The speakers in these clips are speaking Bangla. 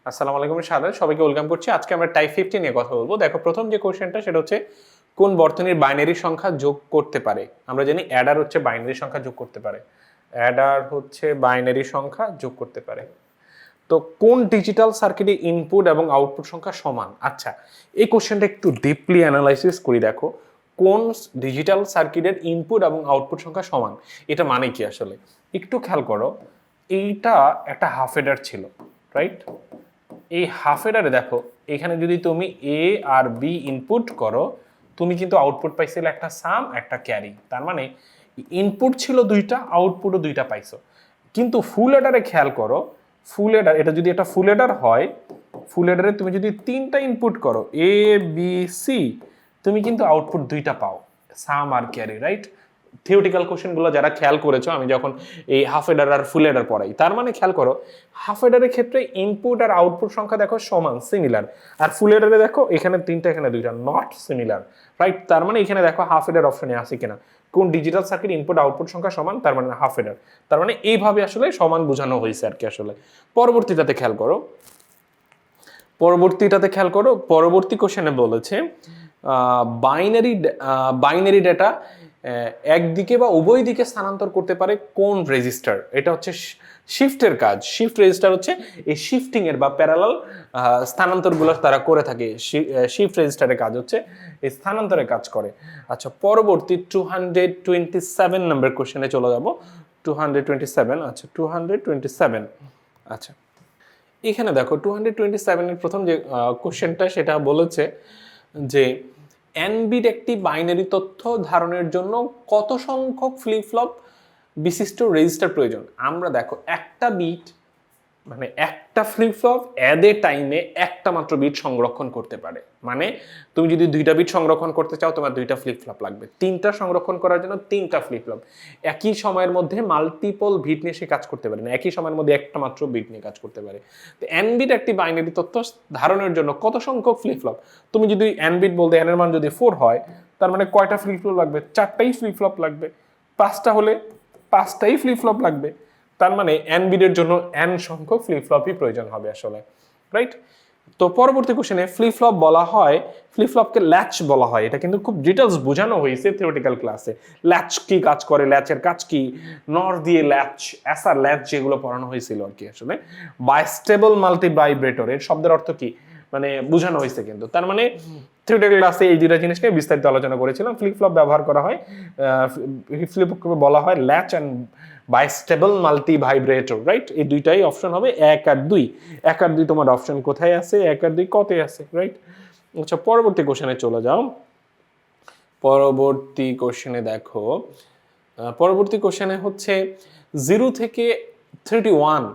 আসসালামু আলাইকুম সাদা সবাইকে ওয়েলকাম করছি। আজকে আমরা টাইপ 50 নিয়ে কথা বলবো। দেখো প্রথম যে কোশ্চেনটা সেটা হচ্ছে কোন বর্তনীর বাইনারি সংখ্যা যোগ করতে পারে। আমরা জানি অ্যাডার হচ্ছে বাইনারি সংখ্যা যোগ করতে পারে। অ্যাডার হচ্ছে বাইনারি সংখ্যা যোগ করতে পারে। তো কোন ডিজিটাল সার্কিটে ইনপুট এবং আউটপুট সংখ্যা সমান? আচ্ছা, এই কোশ্চেনটা একটু ডিপলি অ্যানালাইসিস করি। দেখো কোন ডিজিটাল সার্কিটের ইনপুট এবং আউটপুট সংখ্যা সমান, এটা মানে কি আসলে একটু খেয়াল করো। এইটা একটা হাফ এডার ছিল, রাইট? এই হাফ এডারে দেখো এখানে যদি তুমি এ আর বি ইনপুট করো, তুমি কিন্তু আউটপুট পাইছিলে একটা সাম একটা ক্যারি। তার মানে ইনপুট ছিল দুইটা, আউটপুটও দুইটা পাইছো। কিন্তু ফুল এডারে খেয়াল করো, ফুল এডার, এটা যদি একটা ফুল এডার হয়, ফুল এডারে তুমি যদি তিনটা ইনপুট করো এ বি সি, তুমি কিন্তু আউটপুট দুইটা পাও, সাম আর ক্যারি, রাইট? থিওরিটিক্যাল কোশ্চেনগুলো যারা খেয়াল করেছো, আমি যখন এই হাফ এডার আর ফুল এডার পড়াই, তার মানে খেয়াল করো হাফ এডারের ক্ষেত্রে ইনপুট আর আউটপুট সংখ্যা দেখো সমান, সিমিলার। আর ফুল এডারে দেখো এখানে তিনটা এখানে দুইটা, নট সিমিলার, রাইট? তার মানে এখানে দেখো হাফ এডার অপশনে আছে কিনা, কোন ডিজিটাল সার্কিট ইনপুট আউটপুট সংখ্যা সমান, তার মানে হাফ এডার। তার মানে এইভাবে আসলে সমান বোঝানো হয়েছে আর কি। আসলে পরবর্তীটাতে খেয়াল করো, পরবর্তী কোশ্চেনে বলেছে বাইনারি ডেটা একদিকে বা উভয় দিকে স্থানান্তর করতে পারে কোন রেজিস্টার? এটা হচ্ছে শিফটের কাজ। শিফট রেজিস্টার হচ্ছে এই শিফটিং এর বা প্যারালাল স্থানান্তরগুলো তারা করে থাকে। শিফট রেজিস্টারের কাজ হচ্ছে এই স্থানান্তরের কাজ করে। আচ্ছা, পরবর্তী 227 নম্বর কোশ্চেনে চলে যাব। 227, আচ্ছা 227, আচ্ছা এখানে দেখো 227 এর প্রথম যে কোশ্চেনটা সেটা বলেছে যে n বিট একটি বাইনারি তথ্য ধারণের জন্য কত সংখ্যক ফ্লিপ ফ্লপ বিশিষ্ট রেজিস্টার প্রয়োজন। আমরা দেখো একটা বিট মানে একটা ফ্লিপ ফ্লপ এট এ টাইমে একটা মাত্র বিট সংরক্ষণ করতে পারে। মানে তুমি যদি দুইটা বিট সংরক্ষণ করতে চাও, তোমার দুইটা ফ্লিপ ফ্লপ লাগবে। তিনটা সংরক্ষণ করার জন্য তিনটা ফ্লিপ ফ্লপ। একই সময়ের মধ্যে মাল্টিপল বিট নিয়ে সে কাজ করতে পারে না, একই সময়ের মধ্যে একটা মাত্র বিট নিয়ে কাজ করতে পারে। তো এন বিট একটি বাইনারি তথ্য ধারণের জন্য কত সংখ্যক ফ্লিপ ফ্লপ? তুমি যদি এন বিট বলতে এন এর মান যদি 4 হয়, তার মানে কয়টা ফ্লিপ ফ্লপ লাগবে? চারটাই ফ্লিপ ফ্লপ লাগবে। 5টা হলে 5টাই ফ্লিপ ফ্লপ লাগবে। তার মানে এন বিটের জন্য এন সংখ্যক ফ্লিপ ফ্লপই প্রয়োজন হবে আসলে, রাইট? তো পরবর্তী কোশ্চেনে ফ্লিপ ফ্লপ বলা হয়, ফ্লিপ ফ্লপকে ল্যাচ বলা হয়। এটা কিন্তু খুব ডিটেলস বোঝানো হয়েছে থিওরিটিক্যাল ক্লাসে। ল্যাচ কি কাজ করে, ল্যাচের কাজ কি, নর দিয়ে ল্যাচ, এসআর ল্যাচ, যেগুলো পড়ানো হয়েছিল আর কি। আসলে বাইস্টেবল মাল্টি ভাইব্রেটর এর শব্দের অর্থ কি মানে বোঝানো হয়েছে কিন্তু। তার মানে থিওরিটিক্যাল ক্লাসে এই দুইটা জিনিসকে বিস্তারিত আলোচনা করেছিলাম। ফ্লিপ ফ্লপ ব্যবহার করা হয়, ফ্লিপ বলা হয় latch and bistable multivibrator, right? এই দুইটাই অপশন হবে 1 আর 2। 1 আর 2 তোমার অপশন কোথায় আছে? 1 আর 2 কতে আছে, রাইট? আচ্ছা, পরবর্তী কোশ্চেনে চলে যাও। পরবর্তী কোশ্চেনে দেখো, পরবর্তী কোশ্চেনে হচ্ছে 0 থেকে 31,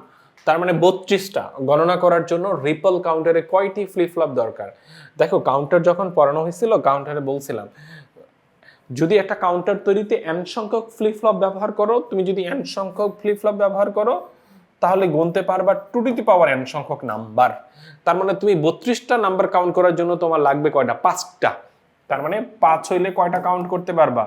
তার মানে 32টা গণনা করার জন্য রিপল কাউন্টারে কয়টি ফ্লিপ ফ্লপ দরকার? দেখো কাউন্টার যখন পড়ানো হয়েছিল, কাউন্টারে বলছিলাম যদি একটা কাউন্টার তৈরিতে n সংখ্যক ফ্লিপ ফ্লপ ব্যবহার করো, তুমি যদি n সংখ্যক ফ্লিপ ফ্লপ ব্যবহার করো তাহলে গুনতে পারবা 2 টু দি পাওয়ার n সংখ্যক নাম্বার। তার মানে তুমি 32টা নাম্বার কাউন্ট করার জন্য তোমার লাগবে কয়টা? 5টা। তার মানে 5 হইলে কয়টা কাউন্ট করতে পারবা?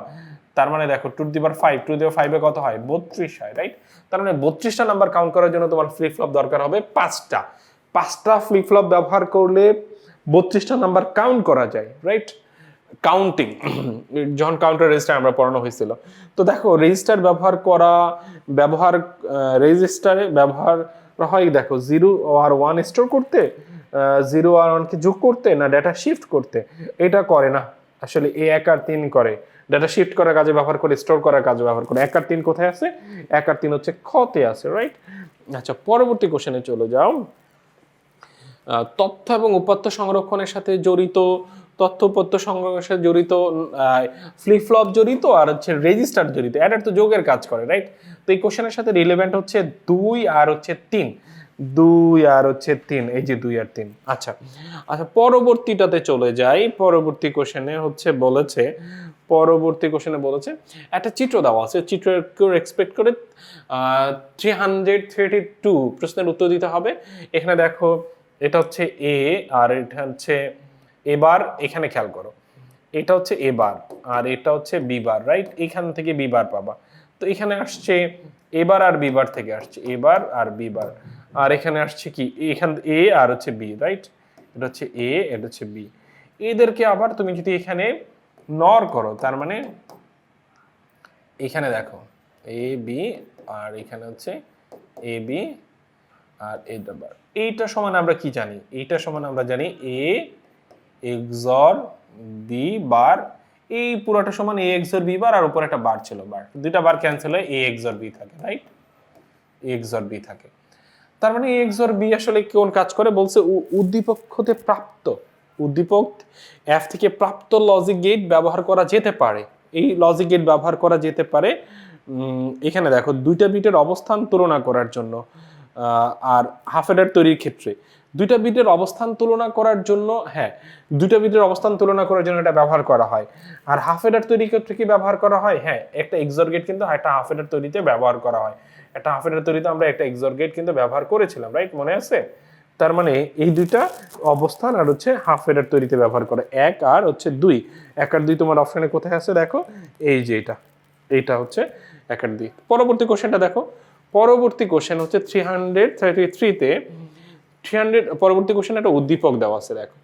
তার মানে দেখো 2 two the power 5, 2 two the পাওয়ার 5 এ কত হয়? 32 হয়, রাইট? তার মানে 32টা নাম্বার কাউন্ট করার জন্য তোমার ফ্লিপ ফ্লপ দরকার হবে 5টা। 5টা ফ্লিপ ফ্লপ ব্যবহার করলে 32টা নাম্বার কাউন্ট করা যায়, রাইট? কাউন্টিং যখন কাউন্টার রেজিস্টার আমরা পড়ানো হয়েছিল। তো দেখো রেজিস্টার রেজিস্টারে ব্যবহার হয় দেখো 0 আর 1 স্টোর করতে, 0 আর 1 কে যোগ করতে, না ডেটা শিফট করতে। এটা করে না আসলে, 1 আর 3 করে। ডেটা শিফট করার কাজে ব্যবহার করে, স্টোর করার কাজে ব্যবহার করে। 1 আর 3 কোথায় আছে? 1 আর 3 হচ্ছে খতে আছে, রাইট? আচ্ছা, পরবর্তী কোশ্চেনে চলে যাও। তথ্য এবং উপাত্ত সংরক্ষণের সাথে জড়িত, তথ্য উপাত্ত সংরক্ষণের সাথে জড়িত ফ্লিপ ফ্লপ জড়িত, আর হচ্ছে রেজিস্টার জড়িত। অ্যাডার তো যোগের কাজ করে, রাইট? তো এই কোশ্চেনের সাথে রিলেভেন্ট হচ্ছে 2 আর হচ্ছে 3। 2 আর হচ্ছে 3, এই যে 2 আর 3। আচ্ছা আচ্ছা, পরবর্তীটাতে চলে যাই। পরবর্তী কোশ্চেনে বলেছে একটা চিত্র দেওয়া আছে, চিত্রকে এক্সপেক্ট করে 332 প্রশ্নের উত্তর দিতে হবে। এখানে দেখো এটা হচ্ছে এ আর এটা হচ্ছে এবার। এখানে খেয়াল করো, এটা হচ্ছে এবার আর এটা হচ্ছে বিবার, রাইট? এখান থেকে বিবার পাবা। তো এখানে আসছে এবার আর বিবার থেকে আসছে এবার আর বিবার। আর এখানে আসছে কি এখান এ আর হচ্ছে বি, রাইট? এটা হচ্ছে এ, এটা হচ্ছে বি। এদেরকে আবার তুমি যদি এখানে নর করো, তার মানে এখানে দেখো এ বি, আর এখানে হচ্ছে এ বি আর এটা বার। এইটা সমান আমরা কি জানি? এইটা সমান আমরা জানি এ এক্সর বি বার, এই পুরোটা সমান এ এক্সর বি বার, আর উপর একটা বার ছিল, বার দুইটা বার ক্যান্সেল হয়ে এ এক্সর বি থাকে, রাইট? এ এক্সর বি থাকে। তার মানে এ এক্সর বি আসলে কোন কাজ করে বলছে, উদ্দীপক হতে প্রাপ্ত, উদ্দীপক এফ থেকে প্রাপ্ত লজিক গেট ব্যবহার করা যেতে পারে। এই লজিক গেট ব্যবহার করা যেতে পারে এখানে দেখো দুইটা বিটের অবস্থান তুলনা করার জন্য, আর হাফ অ্যাডার তৈরির ক্ষেত্রে দুইটা বিটের অবস্থান তুলনা করার জন্য, হ্যাঁ দুইটা বিটের অবস্থান তুলনা করার জন্য এটা ব্যবহার করা হয়। আর হাফ অ্যাডার তৈরির ক্ষেত্রে কি ব্যবহার করা হয়? হ্যাঁ, একটা এক্সর গেট কিন্তু একটা হাফ অ্যাডার তৈরিতে ব্যবহার করা হয়। একটা হাফ অ্যাডার তৈরিতে আমরা একটা এক্সর গেট কিন্তু ব্যবহার করেছিলাম, রাইট? মনে আছে? তার মানে এই দুইটা অবস্থান আর হচ্ছে হাফ অ্যাডার তৈরিতে ব্যবহার করে, এক আর হচ্ছে দুই। এক আর দুই তোমার অপশনে কোথায় আছে দেখো, এই যে এইটা হচ্ছে এক আর দুই। পরবর্তী কোশ্চেনটা দেখো, পরবর্তী কোশ্চেন হচ্ছে 333 তে 300 পরবর্তী কোশ্চেন একটা উদ্দীপক দেওয়া আছে। দেখো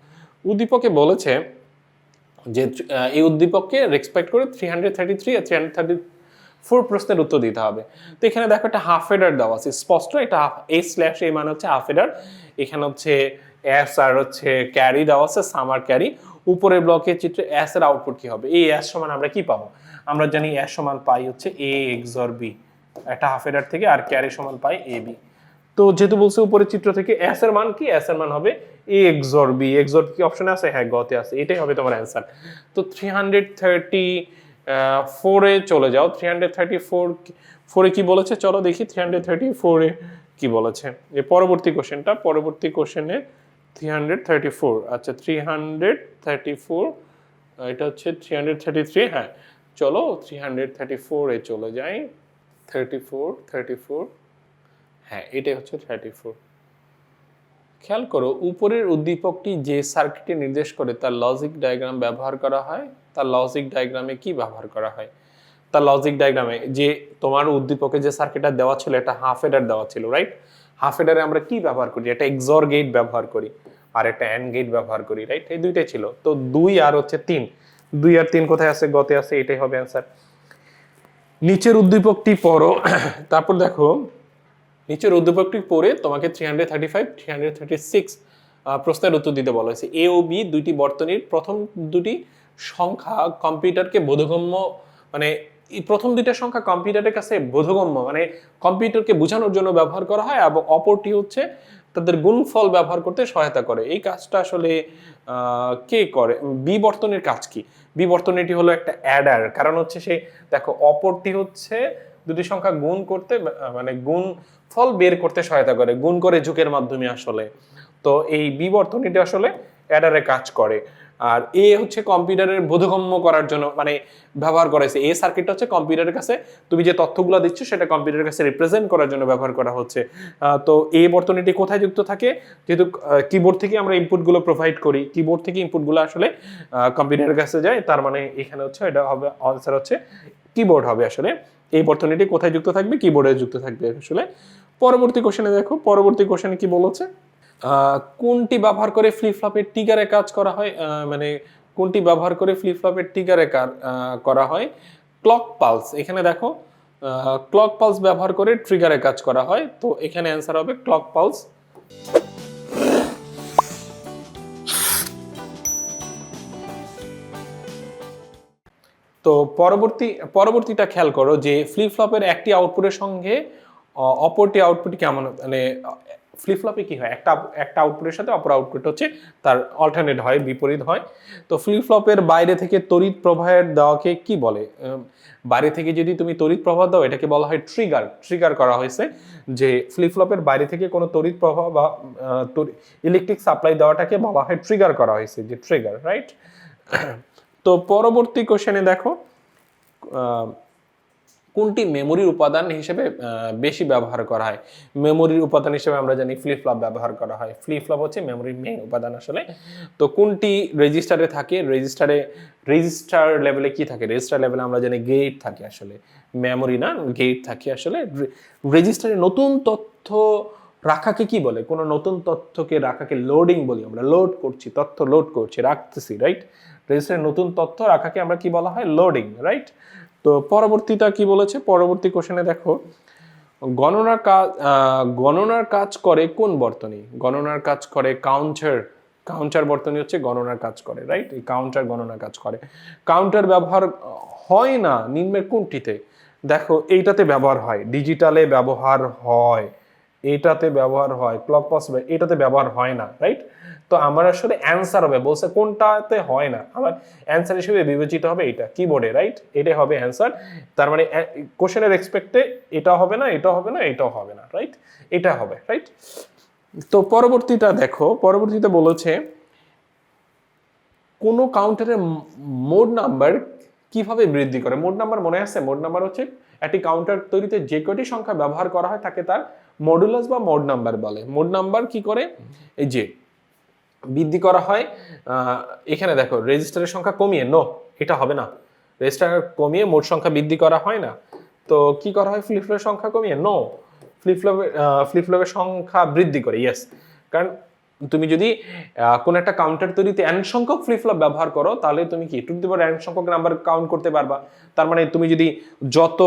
উদ্দীপকে বলেছে যে এই উদ্দীপককে রেসপেক্ট করে 333 আর 334 প্রশ্নের উত্তর দিতে হবে। তো এখানে দেখো একটা হাফ হেডার দেওয়া আছে, স্পষ্ট এটা এ স্ল্যাশ এ মানে হচ্ছে হাফ হেডার, এখানে হচ্ছে এস আর হচ্ছে ক্যারি দেওয়া আছে, সামার ক্যারি। উপরের ব্লকের চিত্রে এস এর আউটপুট কি হবে? এই এস সমান আমরা কি পাবো? আমরা জানি এস সমান পাই হচ্ছে এ এক্সর বি, একটা হাফ হেডার থেকে, আর ক্যারি সমান পাই এ বি। তো যেহেতু বলছে উপরের চিত্র থেকে এস এর মান কি, এস এর মান হবে এ এক্সর বি। এক্সর কি অপশনে আছে? হ্যাঁ, গতে আছে। এটাই হবে তোমার অ্যান্সার। তো 334 এ চলে যাও। 334 এ কি বলেছে চলো দেখি, 334 এ কি বলেছে। যে পরবর্তী কোশ্চেনটা, পরবর্তী কোশ্চেনে 334, আচ্ছা 334, এটা হচ্ছে 333। হ্যাঁ চলো 334 এ চলে যাই। 34, হ্যাঁ এটাই হচ্ছে 34। খেয়াল করো উপরের উদ্দীপকটি যে সার্কিটে নির্দেশ করে তার লজিক ডায়াগ্রাম ব্যবহার করা হয়। তার লজিক ডায়াগ্রামে কি ব্যবহার করা হয়? তার লজিক ডায়াগ্রামে যে তোমার উদ্দীপকে যে সার্কিটটা দেওয়া ছিল, এটা হাফ হেডার দেওয়া ছিল, রাইট? হাফ হেডারে আমরা কি ব্যবহার করি? একটা এক্সর গেট ব্যবহার করি আর একটা অ্যান্ড গেট ব্যবহার করি, রাইট? এই দুইটাই ছিল। তো 2 আর হচ্ছে 3, 2 আর 3 কোথায় আছে? গতে আছে। এটাই হবে অ্যান্সার। নিচের উদ্দীপকটি পড়ো। তারপর দেখো নিচের উদ্দীপকটি পড়ে তোমাকে 335, 336 প্রশ্নের উত্তর দিতে বলা হয়েছে। এ ও বি দুইটি বর্তনীর প্রথম দুটি সংখ্যা কম্পিউটারকে বোধগম্য, মানে এই প্রথম দুইটা সংখ্যা কম্পিউটারের কাছে বোধগম্য, মানে কম্পিউটারকে বোঝানোর জন্য ব্যবহার করা হয়, এবং অপরটি হচ্ছে তাদের গুণফল ব্যবহার করতে সহায়তা করে। এই কাজটা আসলে কে করে? বিবর্তনের কাজ কি? বিবর্তনীটি হলো একটা অ্যাডার, কারণ হচ্ছে সেই দেখো অপরটি হচ্ছে দুটি সংখ্যা গুণ করতে, মানে গুণ ফল বের করতে সহায়তা করে, গুণ করে যুগের মাধ্যমে আসলে। তো এই বিবর্তনীটি আসলে অ্যাডারে কাজ করে। আর এ হচ্ছে কম্পিউটারের বোধগম্য করার জন্য মানে ব্যবহার করেছে। এই সার্কিটটা হচ্ছে কম্পিউটারের কাছে তুমি যে তথ্যগুলো দিচ্ছ সেটা কম্পিউটারের কাছে রিপ্রেজেন্ট করার জন্য ব্যবহার করা হচ্ছে। তো এই বর্তনীটি কোথায় যুক্ত থাকে? যেহেতু কিবোর্ড থেকে আমরা ইনপুটগুলো প্রোভাইড করি, কিবোর্ড থেকে ইনপুটগুলো আসলে কম্পিউটারের কাছে যায়, তার মানে এখানে হচ্ছে এটা হবে আনসার হচ্ছে কিবোর্ড হবে আসলে। এই বর্তনীটি কোথায় যুক্ত থাকবে? কিবোর্ডে যুক্ত থাকবে আসলে। পরবর্তী কোশ্চেনে দেখো, পরবর্তী কোশ্চেনে কি বলেছে, কোনটি ব্যবহার করে ফ্লিপ ফ্লপের ট্রিগারে কাজ করা হয়? মানে কোনটি ব্যবহার করে ফ্লিপ ফ্লপের ট্রিগারে করা হয়? Clock pulse. এখানে দেখো ক্লক পালস ব্যবহার করে ট্রিগারে কাজ করা হয়। তো এখানে অ্যান্সার হবে ক্লক পালস। তো পরবর্তীটা খেয়াল করো যে ফ্লিপ ফ্লপের একটি আউটপুটের সঙ্গে অপরটি আউটপুট কেমন, মানে ফ্লিপ ফ্লপে কি হয়, একটা আউটপুটের সাথে অপর আউটপুট হচ্ছে তার অল্টারনেট হয়, বিপরীত হয়। তো ফ্লিপ ফ্লপের বাইরে থেকে তড়িৎ প্রবাহের দেওয়াকে কি বলে? বাইরে থেকে যদি তুমি তড়িৎ প্রবাহ দাও এটাকে বলা হয় ট্রিগার করা হয়েছে। যে ফ্লিপ ফ্লপের বাইরে থেকে কোনো তড়িৎ প্রবাহ বা ইলেকট্রিক সাপ্লাই দেওয়াটাকে বলা হয় ট্রিগার করা হয়েছে, যে ট্রিগার, রাইট? তো পরবর্তী কোশ্চেনে দেখো কোনটি মেমোরির উপাদান হিসেবে বেশি ব্যবহার করা হয়? মেমোরির উপাদান হিসেবে আমরা জানি ফ্লিপ ফ্লপ ব্যবহার করা হয়। ফ্লিপ ফ্লপ হচ্ছে মেমোরির মেইন উপাদান আসলে। তো কোনটি রেজিস্টারে থাকে? রেজিস্টার লেভেলে কি থাকে? রেজিস্টার লেভেলে আমরা জানি গেট থাকে আসলে, মেমোরি না, গেট থাকে আসলে। রেজিস্টারে নতুন তথ্য রাখাকে কি বলে? কোনো নতুন তথ্যকে রাখাকে লোডিং বলি আমরা, লোড করছি, তথ্য লোড করছি, রাখতেছি, রাইট? রেজিস্টারে নতুন তথ্য রাখাকে আমরা কি বলা হয়? Loading, right? তো পরবর্তীটা কি বলেছে? পরবর্তী কোশ্চেনে দেখো, গণনার কাজ করে কোন বর্তনী? গণনার কাজ করে কাউন্টার। কাউন্টার বর্তনী হচ্ছে গণনার কাজ করে, রাইট? এই কাউন্টার গণনার কাজ করে। কাউন্টার ব্যবহার হয় না নিম্নের কোনটিতে? দেখো এইটাতে ব্যবহার হয়, ডিজিটালে ব্যবহার হয়, এটাতে ব্যবহার হয়, ক্লক পস এটাতে ব্যবহার হয় না, রাইট? তো আমার আসলে অ্যান্সার হবে, বলছে কোনটাতে হয় না, আমার অ্যান্সার হিসেবে বিবেচিত হবে এটা কিবোর্ডে, রাইট? এটাই হবে অ্যান্সার। তার মানে কোশ্চেনের এক্সপেক্টে এটা হবে না, এটা হবে না, এটাও হবে না, রাইট? এটা হবে, রাইট? তো পরবর্তীটা দেখো, পরবর্তীতে বলেছে কোন কাউন্টারের মোড নাম্বার কিভাবে বৃদ্ধি করে? মোড নাম্বার মনে আছে? মোড নাম্বার হচ্ছে একটি কাউন্টার তৈরিতে যে কয়টি সংখ্যা ব্যবহার করা হয় তাকে তার মডুলাস বা মোড নাম্বার বলে। মোড নাম্বার কি করে? এই যে বৃদ্ধি করা হয়, এখানে দেখো রেজিস্টারের সংখ্যা কমিয়ে, নো এটা হবে না, রেজিস্টার কমিয়ে মোট সংখ্যা বৃদ্ধি করা হয় না। তো কি করা হয়? ফ্লিপ ফ্লপের সংখ্যা কমিয়ে, নো ফ্লিপ ফ্লপের সংখ্যা বৃদ্ধি করে, ইয়েস। কারণ তুমি যদি কোন একটা কাউন্টার তৈরিতে n সংখ্যক ফ্লিপ ফ্লপ ব্যবহার করো তাহলে তুমি কি টু দি পাওয়ার n সংখ্যক নাম্বার কাউন্ট করতে পারবা। তার মানে তুমি যদি যত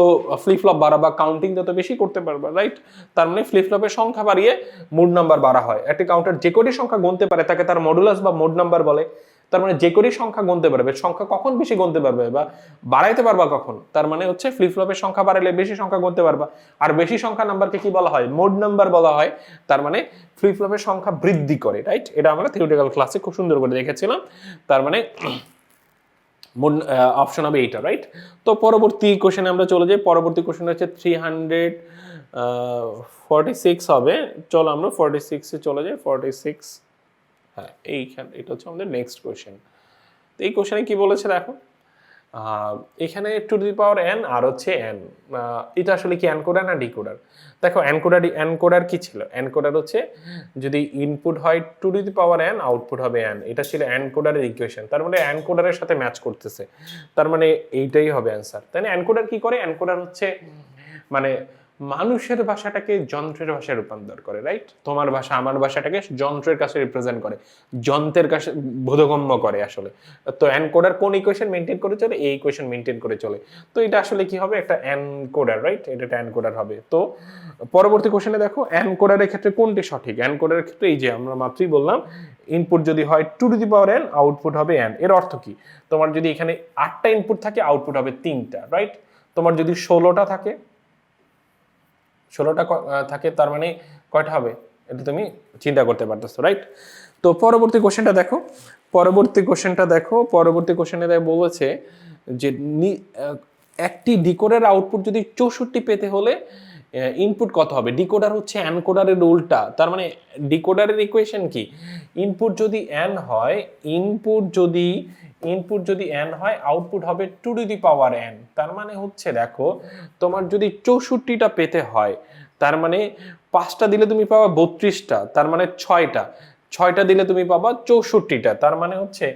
ফ্লিপ ফ্লপ বাড়াবা, কাউন্টিং যত বেশি করতে পারবা, রাইট? তার মানে ফ্লিপ ফ্লপের সংখ্যা বাড়িয়ে মোড নাম্বার বাড়া হয়। একটা কাউন্টার যে কটি সংখ্যা গুনতে পারে তাকে তার মডুলাস বা মোড নাম্বার বলে। তার মানে যে কটি সংখ্যা গুনতে পারবে, সংখ্যা কখন বেশি গুনতে পারবে বা বাড়াইতে পারবা কখন? তার মানে হচ্ছে ফ্লিপ ফ্লপের সংখ্যা বাড়াইলে বেশি সংখ্যা গুনতে পারবা, আর বেশি সংখ্যা নাম্বারকে কি বলা হয়? মোড নাম্বার বলা হয়। তার মানে ফ্লিপ ফ্লপের সংখ্যা বৃদ্ধি করে, রাইট? এটা আমরা থিওরিটিক্যাল ক্লাসে খুব সুন্দর করে দেখেছিলাম। তার মানে অপশন হবে এইটা, রাইট? তো পরবর্তী কোশ্চেনে আমরা চলে যাই। পরবর্তী কোশ্চেন হচ্ছে 346 হবে। চলো আমরা 46 এ চলে যাই। 46, হ্যাঁ এইখানে এটা হচ্ছে আমাদের নেক্সট কোশ্চেন। তো এই কোশ্চেনে কি বলেছে দেখো, এখানে টু দি পাওয়ার n আর হচ্ছে n, এটা আসলে কি এনকোডার না ডিকোডার? দেখো এনকোডার কি ছিল? এনকোডার হচ্ছে যদি ইনপুট হয় two the power n, output হবে n, এটা ছিল এনকোডারের ইকুয়েশন। তার মানে এনকোডারের সাথে ম্যাচ করতেছে, তার মানে এইটাই হবে অ্যান্সার। তাই না? এনকোডার কি করে? এনকোডার হচ্ছে মানে মানুষের ভাষাটাকে যন্ত্রের ভাষায় রূপান্তর করে, রাইট? তোমার ভাষা আমার ভাষাটাকে যন্ত্রের কাছে রিপ্রেজেন্ট করে, যন্ত্রের কাছে বোধগম্য করে আসলে। তো এনকোডার কোন ইকুয়েশন মেইনটেইন করে চলে? এই ইকুয়েশন মেইনটেইন করে চলে। তো এটা আসলে কি হবে? একটা এনকোডার, রাইট? এটা একটা এনকোডার হবে। তো পরবর্তী কোশ্চেনে দেখো এনকোডারের ক্ষেত্রে কোনটি সঠিক? এনকোডারের ক্ষেত্রে এই যে আমরা মাত্রই বললাম, ইনপুট যদি হয় two to the power n, output হবে n। এর অর্থ কি? তোমার যদি এখানে 8টা ইনপুট থাকে, আউটপুট হবে 3টা, রাইট? তোমার যদি 16টা থাকে, 16টা থাকে, তার মানে কয়টা হবে? এটা তুমি চিন্তা করতে পারতেছো, রাইট? তো পরবর্তী কোশ্চেনটা দেখো, পরবর্তী কোশ্চেনে বলেছে যে একটি ডিকোডার আউটপুট যদি 64 পেতে হলে ইনপুট কত হবে? ডিকোডার হচ্ছে এনকোডারের উল্টা। তার মানে ডিকোডারের ইকুয়েশন কি? ইনপুট যদি n হয়, ইনপুট যদি n হয়, আউটপুট হবে two to the power n। তার মানে হচ্ছে দেখো, তোমার যদি 64টা পেতে হয়, তার মানে 5টা দিলে তুমি পাবা 32টা, তার মানে 6টা দিলে তুমি পাবা 64টা। তার মানে হচ্ছে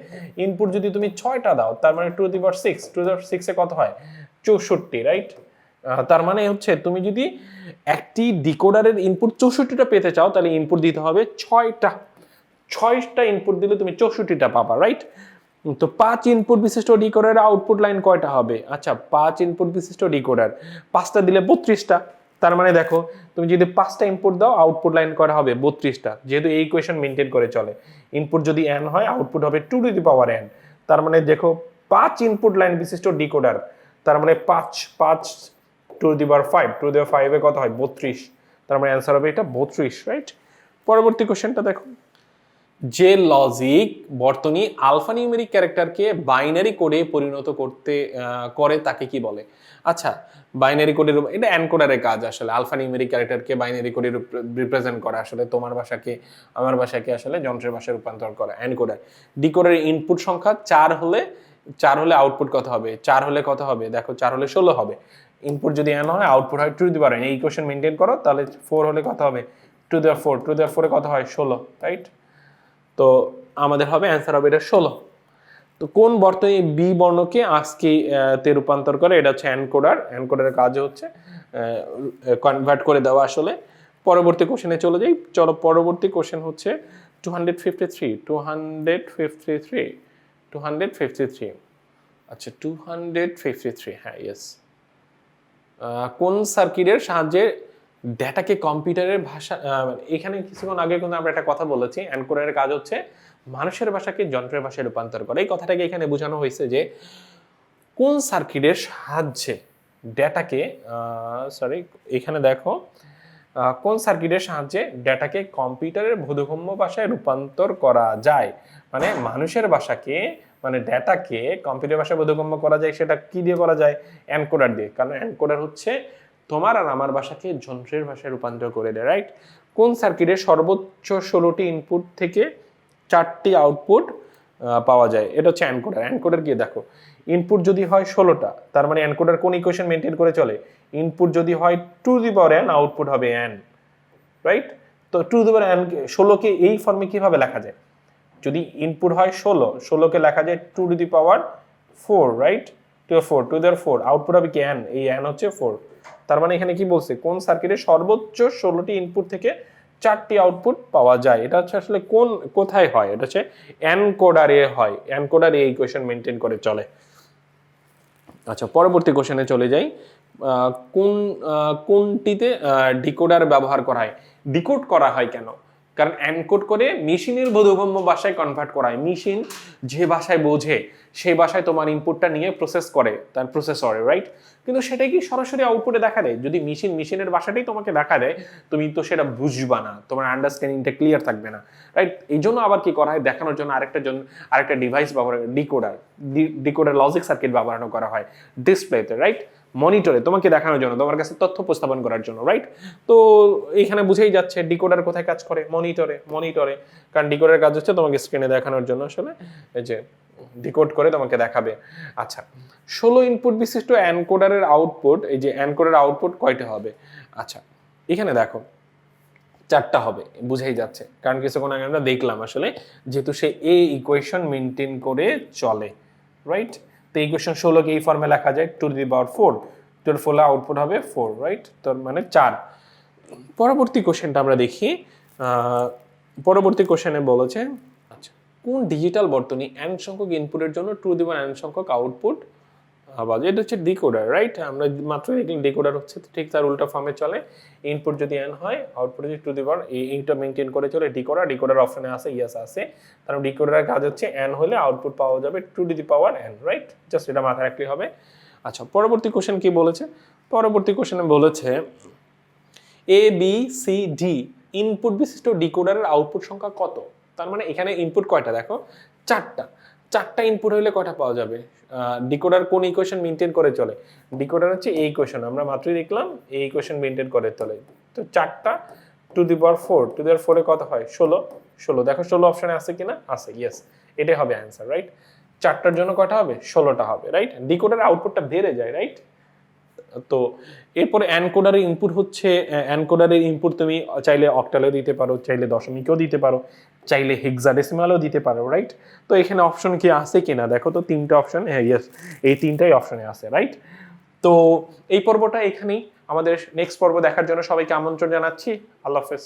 ইনপুট যদি তুমি 6টা দাও, তার মানে two the power 6, two the পাওয়ার 6 এ কত হয়? 64, রাইট? তার মানে হচ্ছে তুমি যদি একটি ডিকোডারের ইনপুট 64টা পেতে চাও, তাহলে ইনপুট দিতে হবে 6টা ইনপুট দিলে তুমি 64টা পাবা, রাইট? তো 5 ইনপুট বিশিষ্ট ডিকোডারের আউটপুট লাইন কয়টা হবে? আচ্ছা, 5 ইনপুট বিশিষ্ট ডিকোডার, 5টা দিলে 32টা। তার মানে দেখো, তুমি যদি 5টা ইনপুট দাও, আউটপুট লাইন করা হবে 32টা, যেহেতু এই ইকুয়েশন মেইনটেইন করে চলে। ইনপুট যদি n হয়, আউটপুট হবে two to the power n। তার মানে দেখো 5 ইনপুট লাইন বিশিষ্ট ডিকোডার, তার মানে 5 two the power 5, two the পাওয়ার 5 এ কত হয়? 32। তার মানে অ্যান্সার হবে এটা 32, রাইট? পরবর্তী কোশ্চেনটা দেখো, যে লজিক বর্তনী আলফানিউমেরিক ক্যারেক্টারকে বাইনারি কোডে পরিণত করে তাকে কি বলে? আচ্ছা, বাইনারি কোডের এটা এনকোডারের কাজ আসলে, আলফানিউমেরিক ক্যারেক্টারকে বাইনারি কোডে রিপ্রেজেন্ট করা, আসলে তোমার ভাষাকে আমার ভাষাকে আসলে যন্ত্রের ভাষায় রূপান্তর করা এনকোডার। ডিকোডারের ইনপুট সংখ্যা 4 হলে আউটপুট কত হবে? 4 হলে কত হবে? দেখো 4 হলে 16 হবে। ইনপুট যদি n হয়, আউটপুট হয় টু দি পাওয়ার n। এই ইকুয়েশন মেইনটেইন করো, তাহলে 4 হলে কত হবে? Two the power 4, two the পাওয়ার 4 এ কত হয়? 16, রাইট? তো আমাদের হবে অ্যান্সার হবে এটা 16। তো কোন বর্তনী বি বর্ণকে ASCII তে রূপান্তর করে? এটা হচ্ছে এনকোডারের কাজ হচ্ছে কনভার্ট করে দেওয়া আসলে। পরবর্তী কোশ্চেনে চলে যাই। চলো, পরবর্তী কোশ্চেন হচ্ছে 253। আচ্ছা 253, হ্যাঁ ইয়েস। কোন সার্কিটের সাহায্যে ডেটাকে কম্পিউটারের ভাষা, এখানে কিছুক্ষণ আগে কিন্তু আমরা একটা কথা বলেছি, এনকোডারের কাজ হচ্ছে মানুষের ভাষাকে যন্ত্রের ভাষায় রূপান্তর করা। এই কথাটাকে এখানে বোঝানো হয়েছে যে কোন সার্কিটের সাহায্যে ডেটাকে, এখানে দেখো কোন সার্কিটের সাহায্যে ডেটাকে কম্পিউটারের বোধগম্য ভাষায় রূপান্তর করা যায়, মানে মানুষের ভাষাকে, মানে ডেটাকে কম্পিউটার ভাষায় বোধগম্য করা যায়। সেটা কি দিয়ে করা যায়? এনকোডার দিয়ে। কারণ এনকোডার হচ্ছে তোমার আর আমার ভাষাকে যন্ত্রের ভাষায় রূপান্তর করে দেয়, রাইট? কোন সার্কিটের সর্বোচ্চ 16টি ইনপুট থেকে 4টি আউটপুট পাওয়া যায়? এটা হচ্ছে এনকোডার। এনকোডার গিয়ে দেখো, ইনপুট যদি হয় 16টা, তার মানে এনকোডার কোন ইকুয়েশন মেনটেন করে চলে? ইনপুট যদি হয় 2n, আউটপুট হবে n, রাইট? তো 2n 16কে এই ফর্মে কিভাবে লেখা যায়? যদি ইনপুট হয় 16কে লেখা যায় 2^4, রাইট? 2^4, আউটপুট হবে কি n, এই n হচ্ছে 4। তার মানে এখানে কি বলছে? কোন সার্কিটে সর্বোচ্চ 16টি ইনপুট থেকে 4টি আউটপুট পাওয়া যায়। এটা হচ্ছে আসলে কোথায় হয়? এটা হচ্ছে এনকোডারে হয়। এনকোডারে এই ইকুয়েশন মেনটেন করে চলে। আচ্ছা, পরবর্তী কোশ্চেনে চলে যাই। কোনটিতে ডিকোডার ব্যবহার করা হয়? ডিকোড করা হয় কেন? কারণ এনকোড করে মেশিনের বোধগম্য ভাষায় কনভার্ট করা হয়। মেশিন যে ভাষায় বোঝে সেই ভাষায় তোমার ইনপুটটা নিয়ে প্রসেস করে তার প্রসেসরে, রাইট? কিন্তু সেটাই কি সরাসরি আউটপুটে দেখা দেয়? যদি মেশিনের ভাষাটাই তোমাকে দেখা দেয়, তুমি তো সেটা বুঝবা না, তোমার আন্ডারস্ট্যান্ডিংটা ক্লিয়ার থাকবে না, রাইট? এই জন্য আবার কি করা হয়? দেখানোর জন্য আরেকটা ডিভাইস ব্যবহার, ডিকোডার লজিক সার্কিট ব্যবহার করা হয় ডিসপ্লেতে, রাইট? মনিটরে তোমাকে দেখানোর জন্য, তোমার কাছে তথ্য উপস্থাপন করার জন্য, রাইট? তো এইখানে বুঝেই যাচ্ছে ডিকোডার কোথায় কাজ করে? মনিটরে। কারণ ডিকোডারের কাজ হচ্ছে তোমাকে স্ক্রিনে দেখানোর জন্য, আসলে এই যে ডিকোড করে তোমাকে দেখাবে। আচ্ছা, 16 ইনপুট বিশিষ্ট এনকোডারের আউটপুট, এই যে এনকোডারের আউটপুট কয়টা হবে? আচ্ছা, এখানে দেখো 4টা হবে, বুঝেই যাচ্ছে। কারণ কিছুক্ষণ আগে আমরা দেখলাম আসলে, যেহেতু সে এই ইকুয়েশন মেনটেন করে চলে, রাইট? তো ইকুয়েশন 16কে এই ফর্মে লেখা যায় 2^4, 2^4 আউটপুট হবে 4, রাইট? তার মানে 4। পরবর্তী কোশ্চেনটা আমরা দেখি। পরবর্তী কোশ্চেনে বলেছে, আচ্ছা, কোন ডিজিটাল বর্তনী n সংখ্যক ইনপুটের জন্য 2^n সংখ্যক আউটপুট বাজে? এটা হচ্ছে ডিকোডার, রাইট? আমরা মাত্র দেখলাম ডিকোডার হচ্ছে ঠিক তার উল্টা ফর্মে চলে। ইনপুট যদি n হয়, আউটপুট যদি 2^, এইটা মেনটেন করে চলে ডিকোডার অপশনে আছে, ইয়েস আছে। কারণ ডিকোডারের কাজ হচ্ছে n হলে আউটপুট পাওয়া যাবে 2^n, রাইট? জাস্ট এটা মাথায় রাখলেই হবে। আচ্ছা, পরবর্তী কোশ্চেন কি বলেছে? পরবর্তী কোশ্চেনে বলেছে ABCD ইনপুট বিশিষ্ট ডিকোডারের আউটপুট সংখ্যা কত? তার মানে এখানে ইনপুট কয়টা দেখো? 4টা ইনপুট হলে কয়টা পাওয়া যাবে? ডিকোডার কোন ইকুয়েশন মেনটেন করে চলে? ডিকোডার হচ্ছে এই ইকুয়েশন, আমরা মাত্রই দেখলাম এই ইকুয়েশন মেনটেন করে চলে। তো 4টা 2^4 এ কত হয়? 16। দেখো 16 অপশনে আছে কিনা? আছে, ইয়েস, এটাই হবে অ্যান্সার, রাইট? 4টার জন্য কয়টা হবে? 16টা হবে, রাইট? ডিকোডারের আউটপুটটা বেড়ে যায়, রাইট? তো এরপরে এনকোডারের ইনপুট হচ্ছে, এনকোডারের ইনপুট তুমি চাইলে অক্টালেও দিতে পারো, চাইলে দশমিকেও দিতে পারো, চাইলে হেক্সাডেসিমালও দিতে পারো, রাইট? তো এখানে অপশন কি আছে কিনা দেখো তো, 3টে অপশন, হ্যাঁ ইয়েস, এই 3টাই অপশনে আছে, রাইট? তো এই পর্বটা এখানেই। আমাদের নেক্সট পর্ব দেখার জন্য সবাইকে আমন্ত্রণ জানাচ্ছি। আল্লাহ হাফেজ।